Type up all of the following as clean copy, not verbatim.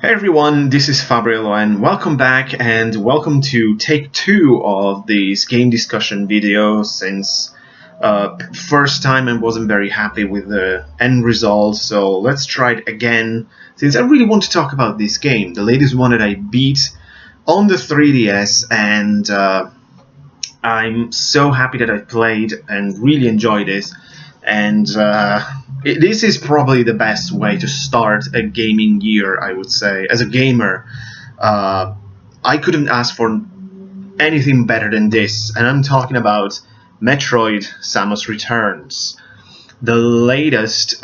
Hey everyone, this is Fabriello and welcome back and welcome to take 2 of this game discussion video since first time I wasn't very happy with the end result, so let's try it again since I really want to talk about this game, the latest one that I beat on the 3DS, and I'm so happy that I played and really enjoyed it. And this is probably the best way to start a gaming year, I would say. As a gamer, I couldn't ask for anything better than this, and I'm talking about Metroid Samus Returns, the latest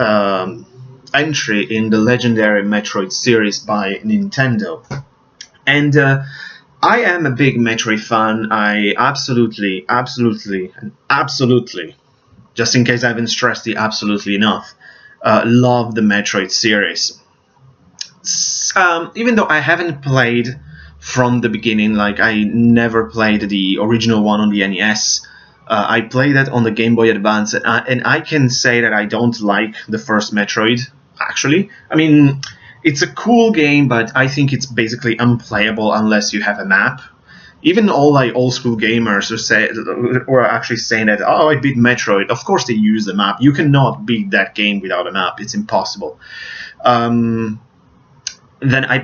entry in the legendary Metroid series by Nintendo. And I am a big Metroid fan. I absolutely, just in case I haven't stressed it absolutely enough, love the Metroid series. Even though I haven't played from the beginning, like I never played the original one on the NES, I played that on the Game Boy Advance, and I can say that I don't like the first Metroid, actually. I mean, it's a cool game, but I think it's basically unplayable unless you have a map. Even all like old school gamers who are actually saying that, oh, I beat Metroid. Of course they use the map. You cannot beat that game without a map. It's impossible. Then I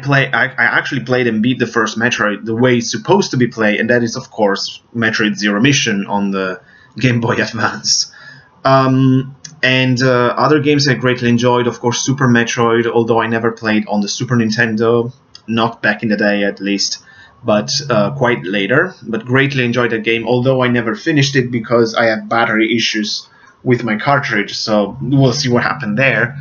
actually played and beat the first Metroid the way it's supposed to be played, and that is of course Metroid Zero Mission on the Game Boy Advance. And other games I greatly enjoyed, of course, Super Metroid, although I never played on the Super Nintendo, not back in the day at least, but quite later. But greatly enjoyed that game, although I never finished it because I have battery issues with my cartridge, so we'll see what happened there.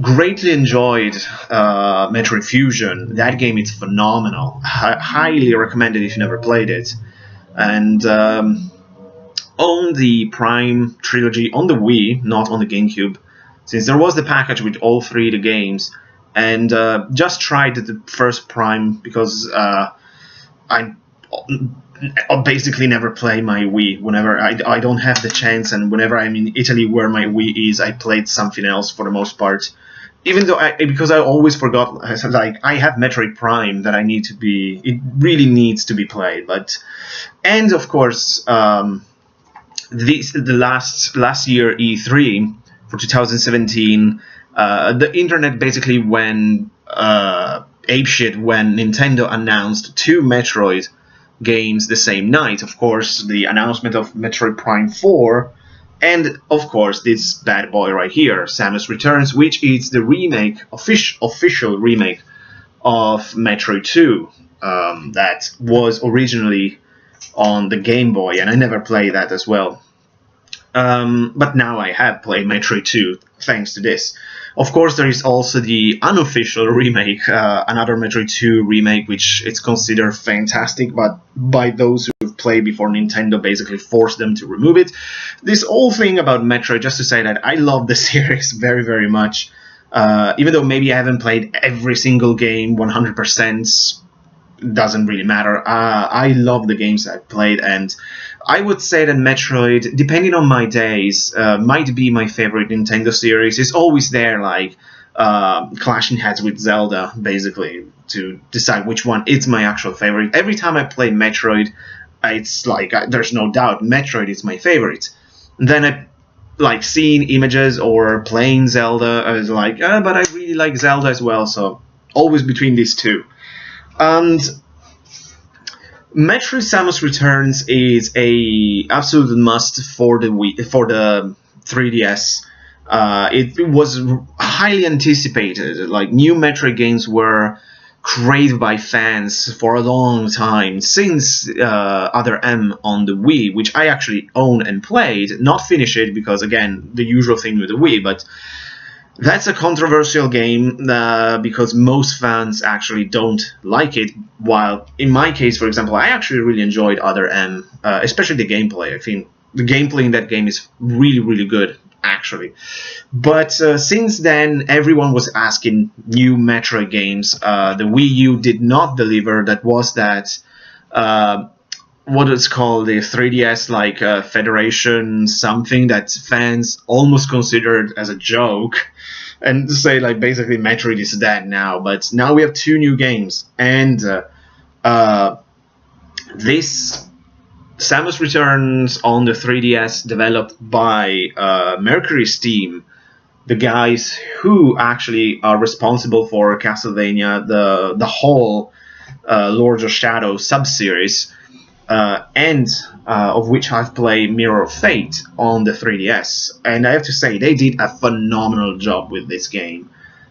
Greatly enjoyed Metroid Fusion. That game is phenomenal. Highly recommended if you never played it. And on the Prime trilogy on the Wii, not on the GameCube, since there was the package with all three of the games, and just tried the first Prime because I basically never play my Wii. Whenever I don't have the chance, and whenever I'm in Italy where my Wii is, I played something else for the most part. Even though because I always forgot, like I have Metroid Prime that it really needs to be played. But and of course the last year E3 for 2017. The internet basically went apeshit when Nintendo announced 2 Metroid games the same night. Of course, the announcement of Metroid Prime 4, and of course this bad boy right here, Samus Returns, which is the remake, official remake of Metroid 2 that was originally on the Game Boy, and I never played that as well. But now I have played Metroid 2 thanks to this. Of course, there is also the unofficial remake, another Metroid 2 remake, which it's considered fantastic, but by those who've played before, Nintendo basically forced them to remove it. This whole thing about Metroid, just to say that I love the series very, very much. Even though maybe I haven't played every single game 100%, doesn't really matter. I love the games I've played, and I would say that Metroid, depending on my days, might be my favorite Nintendo series. It's always there, like clashing heads with Zelda, basically, to decide which one is my actual favorite. Every time I play Metroid, it's like there's no doubt Metroid is my favorite. And then I like seeing images or playing Zelda, I was like, but I really like Zelda as well. So always between these two. And Metroid Samus Returns is a absolute must for the 3DS. It was highly anticipated. Like new Metroid games were craved by fans for a long time since Other M on the Wii, which I actually own and played. Not finish it because again the usual thing with the Wii, but. That's a controversial game because most fans actually don't like it, while in my case, for example, I actually really enjoyed Other M, especially the gameplay. I think the gameplay in that game is really, really good, actually. But since then, everyone was asking new Metroid games. The Wii U did not deliver. That was that what it's called, the 3DS like Federation something that fans almost considered as a joke. and say like basically Metroid is dead now. But now we have 2 new games, and this Samus Returns on the 3DS, developed by Mercury's team, the guys who actually are responsible for Castlevania, the whole Lords of Shadow sub-series, and of which I've played Mirror of Fate on the 3DS, and I have to say they did a phenomenal job with this game.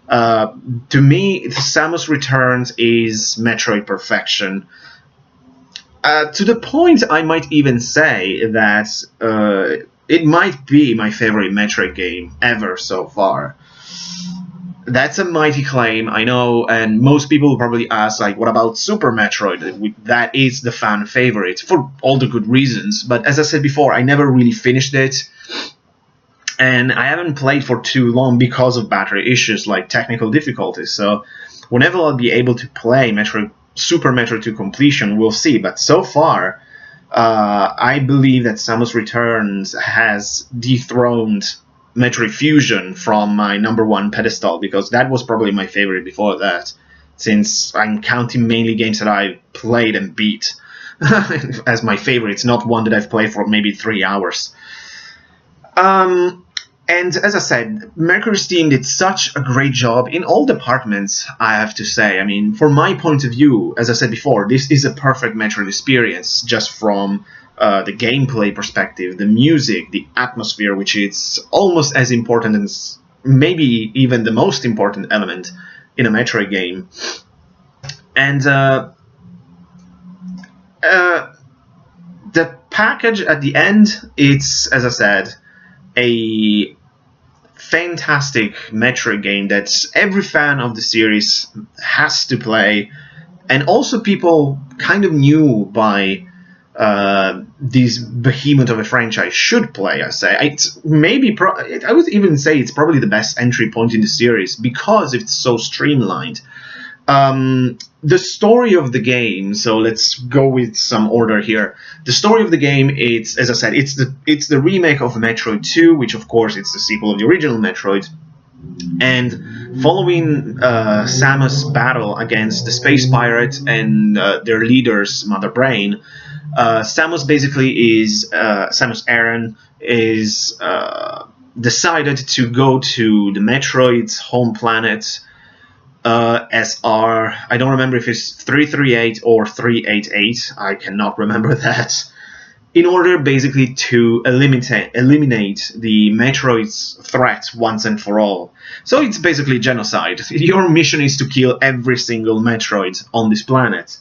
To me, Samus Returns is Metroid perfection. To the point, I might even say that it might be my favorite Metroid game ever so far. That's a mighty claim, I know, and most people will probably ask, like, what about Super Metroid? That is the fan favorite, for all the good reasons, but as I said before, I never really finished it, and I haven't played for too long because of battery issues, like technical difficulties, so whenever I'll be able to play Super Metroid to completion, we'll see, but so far, I believe that Samus Returns has dethroned Metroid Fusion from my #1 pedestal, because that was probably my favorite before that, since I'm counting mainly games that I played and beat as my favorites, not one that I've played for maybe 3 hours. And as I said, Mercury's team did such a great job in all departments, I have to say. I mean, from my point of view, as I said before, this is a perfect Metroid experience, just from the gameplay perspective, the music, the atmosphere, which is almost as important as maybe even the most important element in a Metroid game. And the package at the end, it's, as I said, a fantastic Metroid game that every fan of the series has to play, and also people kind of new by this behemoth of a franchise should play. I say it's maybe I would even say it's probably the best entry point in the series because it's so streamlined. The story of the game, so let's go with some order here. The story of the game, it's, as I said, it's the remake of Metroid 2, which of course it's the sequel of the original Metroid. And following Samus' battle against the space pirate and their leaders, Mother Brain, Samus basically is Samus Aran is decided to go to the Metroid's home planet. SR, I don't remember if it's 338 or 388, I cannot remember that, in order basically to eliminate the Metroid's threat once and for all. So it's basically genocide. Your mission is to kill every single Metroid on this planet,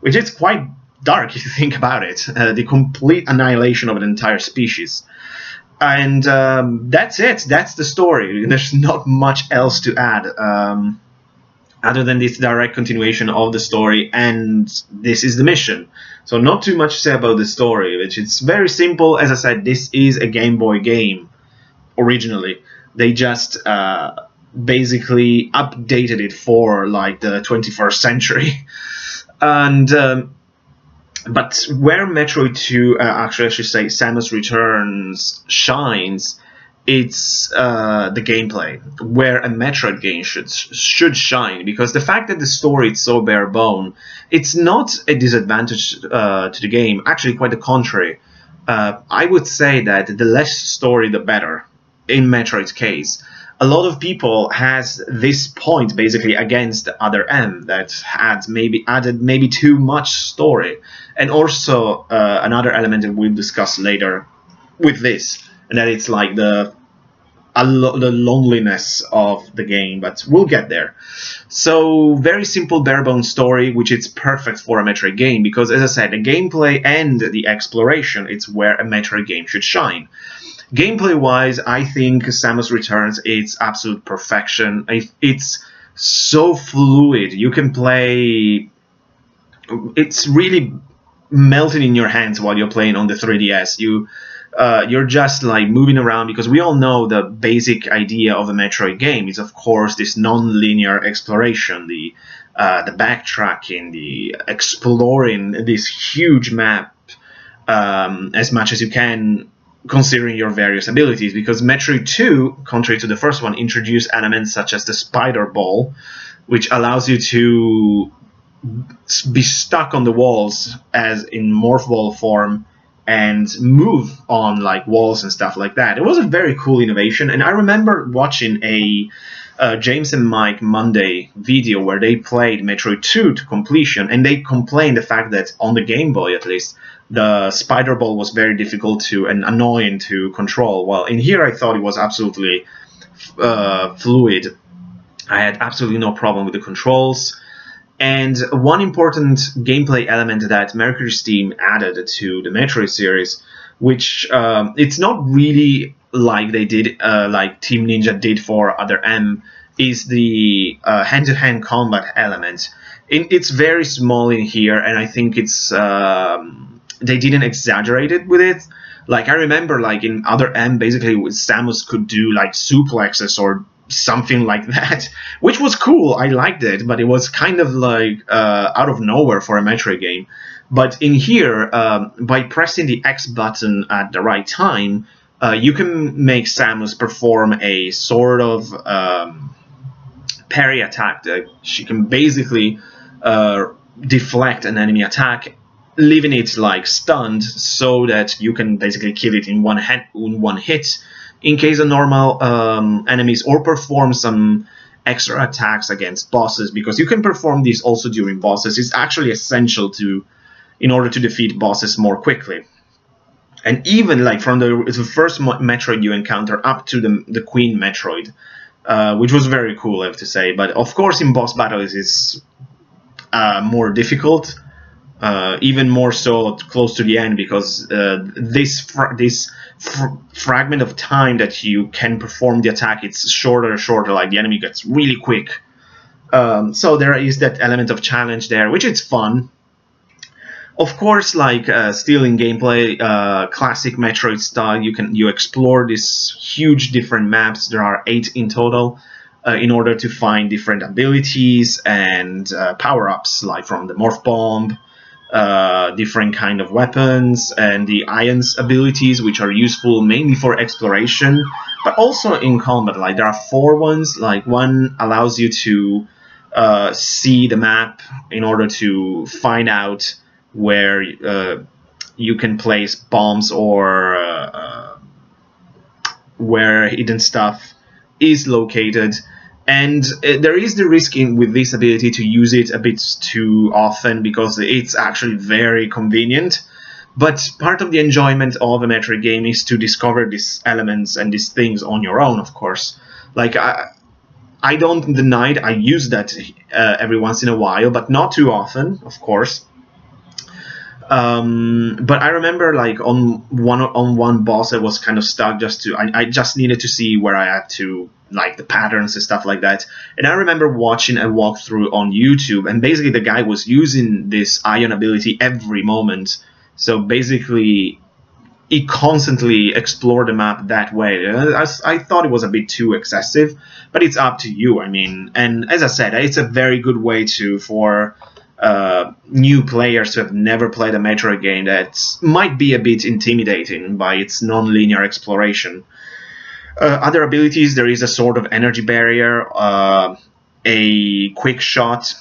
which is quite dark if you think about it, the complete annihilation of an entire species. And that's it, that's the story. There's not much else to add. Other than this direct continuation of the story, and this is the mission. So not too much to say about the story, which is very simple. As I said, this is a Game Boy game originally. They just basically updated it for like the 21st century. And but where Metroid 2, actually I should say Samus Returns shines, it's the gameplay, where a Metroid game should shine, because the fact that the story is so bare bone, it's not a disadvantage to the game. Actually, quite the contrary. I would say that the less story, the better. In Metroid's case, a lot of people has this point basically against the Other M, that had added maybe too much story, and also another element that we'll discuss later with this, and that it's like the loneliness of the game, but we'll get there. So very simple bare-bones story, which is perfect for a Metroid game, because as I said, the gameplay and the exploration, it's where a Metroid game should shine. Gameplay wise, I think Samus Returns, it's absolute perfection. It's so fluid, you can play, it's really melting in your hands while you're playing on the 3DS. You're just like moving around, because we all know the basic idea of a Metroid game is of course this non-linear exploration, the backtracking, the exploring this huge map as much as you can considering your various abilities, because Metroid 2, contrary to the first one, introduced elements such as the spider ball, which allows you to be stuck on the walls as in morph ball form and move on like walls and stuff like that. It was a very cool innovation, and I remember watching a James and Mike Monday video where they played Metroid 2 to completion, and they complained the fact that on the Game Boy at least, the spider ball was very difficult to and annoying to control. Well, in here I thought it was absolutely fluid. I had absolutely no problem with the controls. And one important gameplay element that Mercury Steam added to the Metroid series, which it's not really like they did, like Team Ninja did for Other M, is the hand-to-hand combat element. It's very small in here, and I think it's they didn't exaggerate it with it. Like I remember, like in Other M, basically Samus could do like suplexes or something like that, which was cool. I liked it, but it was kind of like out of nowhere for a Metroid game. But in here, by pressing the X button at the right time, you can make Samus perform a sort of parry attack. She can basically deflect an enemy attack, leaving it like stunned, so that you can basically kill it in one hit in case of normal enemies, or perform some extra attacks against bosses, because you can perform these also during bosses. It's actually essential in order to defeat bosses more quickly. And even like from the first Metroid you encounter up to the Queen Metroid, which was very cool, I have to say. But of course in boss battles it's more difficult, even more so close to the end, because this fragment of time that you can perform the attack, it's shorter and shorter, like the enemy gets really quick. So there is that element of challenge there, which is fun. Of course, like still in gameplay, classic Metroid style, you explore these huge different maps. There are 8 in total, in order to find different abilities and power-ups, like from the Morph Bomb, different kind of weapons, and the Ions abilities, which are useful mainly for exploration, but also in combat. Like there are 4 ones. Like one allows you to see the map in order to find out where you can place bombs, or where hidden stuff is located. And there is the risk with this ability to use it a bit too often, because it's actually very convenient. But part of the enjoyment of a Metroid game is to discover these elements and these things on your own, of course. Like, I don't deny it, I use that every once in a while, but not too often, of course. But I remember, like, on one boss I was kind of stuck. I just needed to see where I had to, like, the patterns and stuff like that. And I remember watching a walkthrough on YouTube, and basically the guy was using this Ion ability every moment. So basically he constantly explored the map that way. I thought it was a bit too excessive, but it's up to you. I mean, and as I said, it's a very good way for new players who have never played a Metroid game that might be a bit intimidating by its non-linear exploration. Other abilities, there is a sort of energy barrier, a quick shot,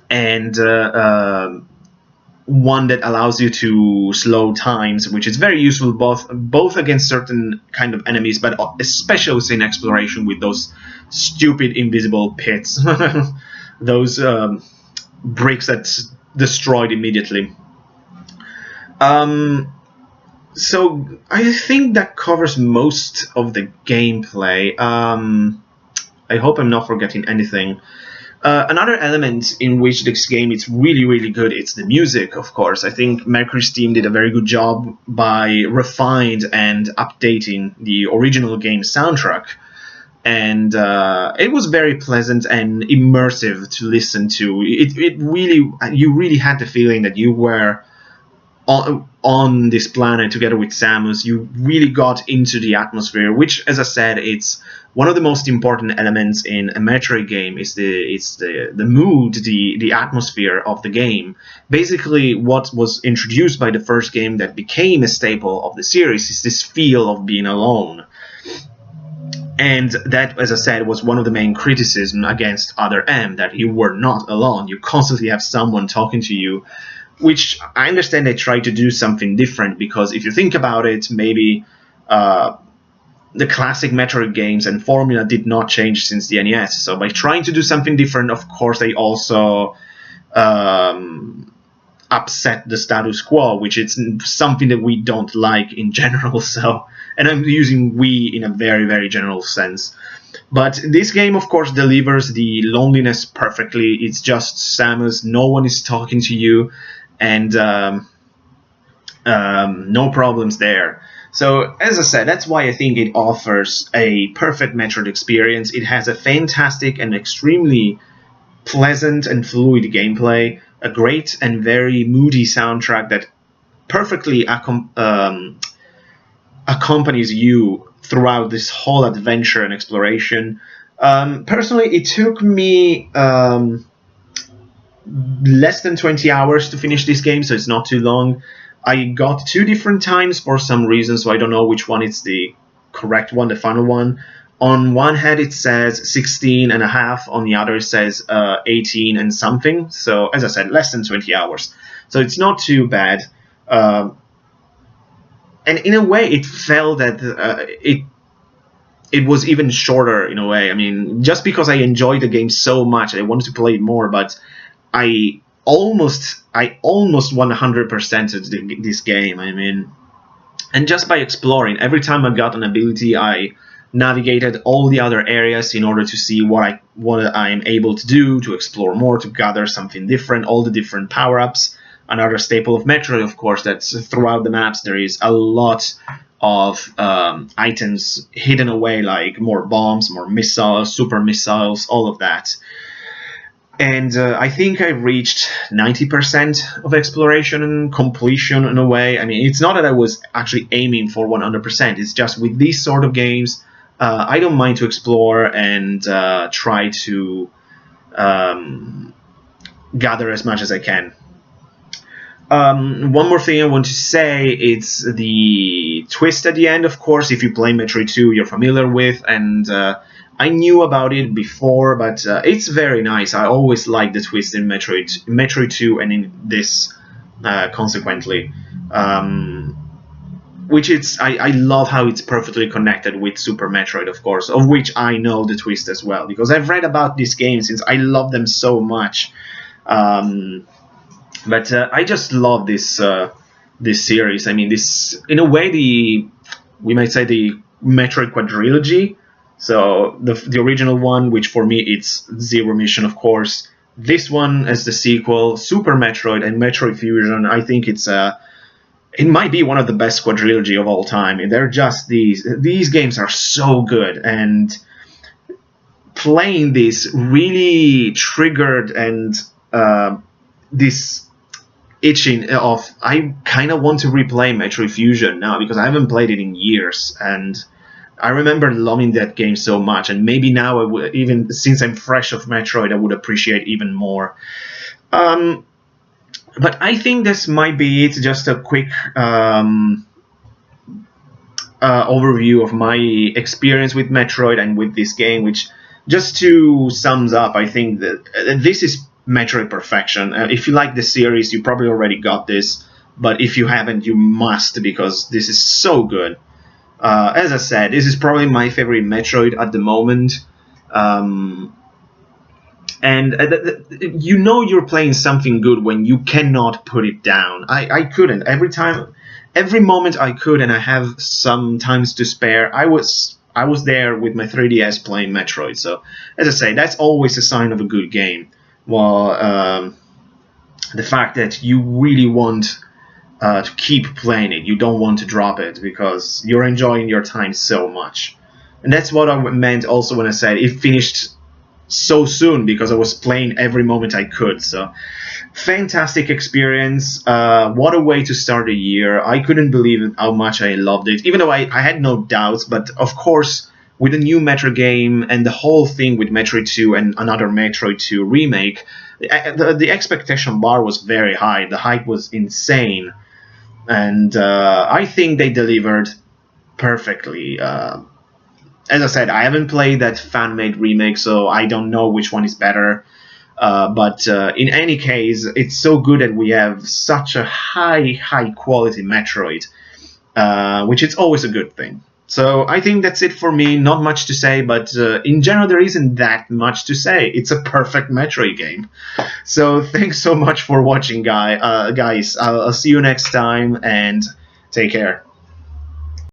and one that allows you to slow times, which is very useful both against certain kind of enemies, but especially in exploration with those stupid invisible pits, those bricks that's destroyed immediately. So I think that covers most of the gameplay. I hope I'm not forgetting anything. Another element in which this game is really, really good, it's the music, of course. I think Mercury Steam did a very good job by refined and updating the original game soundtrack. And it was very pleasant and immersive to listen to. You really had the feeling that you were on this planet together with Samus, you really got into the atmosphere, which, as I said, it's one of the most important elements in a Metroid game. Is the mood, the atmosphere of the game. Basically, what was introduced by the first game that became a staple of the series is this feel of being alone. And that, as I said, was one of the main criticisms against Other M, that you were not alone. You constantly have someone talking to you, which I understand they tried to do something different, because if you think about it, maybe the classic Metroid games and formula did not change since the NES. So by trying to do something different, of course, they also upset the status quo, which is something that we don't like in general. So, and I'm using we in a very, very general sense. But this game, of course, delivers the loneliness perfectly. It's just Samus, no one is talking to you, and no problems there. So, as I said, that's why I think it offers a perfect Metroid experience. It has a fantastic and extremely pleasant and fluid gameplay, a great and very moody soundtrack that perfectly accompanies you throughout this whole adventure and exploration. Personally, it took me less than 20 hours to finish this game, so it's not too long. I got 2 different times for some reason, so I don't know which one is the correct one, the final one. On one hand it says 16 and a half, on the other it says 18 and something. So, as I said, less than 20 hours. So it's not too bad. And in a way, it felt that it was even shorter in a way. I mean, just because I enjoyed the game so much, I wanted to play it more, but I almost 100%ed this game. I mean, and just by exploring, every time I got an ability, I navigated all the other areas in order to see what I'm able to do, to explore more, to gather something different, all the different power-ups. Another staple of Metroid, of course, that's throughout the maps there is a lot of items hidden away, like more bombs, more missiles, super missiles, all of that. And I think I reached 90% of exploration and completion in a way. I mean, it's not that I was actually aiming for 100%. It's just with these sort of games, I don't mind to explore and try to gather as much as I can. One more thing I want to say, it's the twist at the end, of course. If you play Metroid 2, you're familiar with, and I knew about it before, but it's very nice. I always like the twist in Metroid 2 and in this, consequently. Which I love how it's perfectly connected with Super Metroid, of course, of which I know the twist as well, because I've read about this game since I love them so much. But I just love this series. I mean, this, in a way, we might say the Metroid quadrilogy. So the original one, which for me it's Zero Mission, of course. This one as the sequel, Super Metroid and Metroid Fusion. I think it might be one of the best quadrilogy of all time. They're just these games are so good, and playing this really triggered and this itching of, I kind of want to replay Metroid Fusion now, because I haven't played it in years, and I remember loving that game so much, and maybe now I would, even since I'm fresh of Metroid, I would appreciate even more. But I think this might be it, just a quick overview of my experience with Metroid and with this game, which, just to sums up, I think that this is Metroid perfection. If you like the series, you probably already got this, but if you haven't, you must, because this is so good. As I said, this is probably my favorite Metroid at the moment. And you know you're playing something good when you cannot put it down. I couldn't. Every moment I could, and I have some times to spare, I was there with my 3DS playing Metroid. So, as I say, that's always a sign of a good game. Well, the fact that you really want to keep playing it, you don't want to drop it, because you're enjoying your time so much. And that's what I meant also when I said it finished so soon, because I was playing every moment I could. So fantastic experience. What a way to start a year. I couldn't believe how much I loved it, even though I had no doubts. But of course, with a new Metro game and the whole thing with Metroid 2 and another Metroid 2 remake, the expectation bar was very high. The hype was insane. And I think they delivered perfectly. As I said, I haven't played that fan-made remake, so I don't know which one is better. But in any case, it's so good that we have such a high quality Metroid, which is always a good thing. So I think that's it for me. Not much to say, but in general, there isn't that much to say. It's a perfect Metroid game. So thanks so much for watching, guys. I'll see you next time, and take care.